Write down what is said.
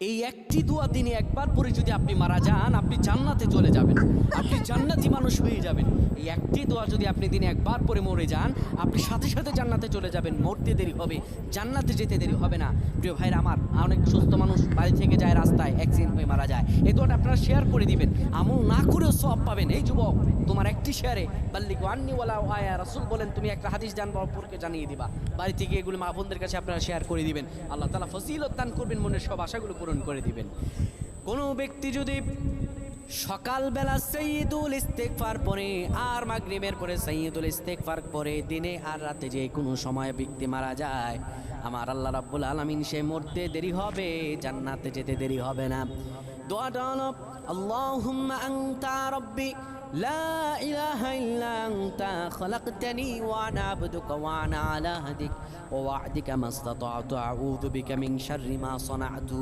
এই একটি দোয়া দিনে একবার পরে যদি আপনি মারা যান, আপনি জান্নাতে চলে যাবেন, আপনি জান্নাতি মানুষ হয়ে যাবেন। এই একটি দোয়া যদি আপনি দিনে একবার পরে মরে যান, আপনি সাথে সাথে জান্নাতে চলে যাবেন। মরতে দেরি হবে, জান্নাতে যেতে দেরি হবে না। প্রিয় ভাইরা আমার, অনেক সুস্থ মানুষ বাড়ি থেকে যায়, রাস্তায় অ্যাক্সিডেন্ট হয়ে মারা যায়। এই দোয়াটা আপনারা শেয়ার করে দিবেন, আমল না করেও সওয়াব পাবেন। এই যুবক, তোমার একটি শেয়ারে বাল্লিগু আন্নি ওয়ালা আয়া, রাসূল বলেন তুমি একটা হাদিস জানবা, অপরকে জানিয়ে দিবা। বাড়ি থেকে এগুলো মা বোনদের কাছে আপনারা শেয়ার করে দিবেন। আল্লাহ তাআলা ফজিলত দান করবেন, মনের সব আশাগুলো পূরণ করে দিবেন। কোনো ব্যক্তি যদি সকালবেলা সাইয়্যিদুল ইস্তেগফার পড়ে আর মাগরিবের পরে সাইয়্যিদুল ইস্তেগফার পড়ে, দিনে আর রাতে যে কোনো সময় ব্যক্তি মারা যায়, আমার আল্লাহ রাব্বুল আলামিন সে মরতে দেরি হবে, জান্নাতে যেতে দেরি হবে না। দোয়াটা হলো আল্লাহুম্মা আনতা রাব্বি লা ইলাহা ইল্লা আনতা খলাকতানি ওয়া আনা আবদুকা ওয়া আনা আলা হাদিক ওয়া ওয়া'দিকা মাসতাতা'তু আউযু বিকা মিন শাররি মা সানা'তু।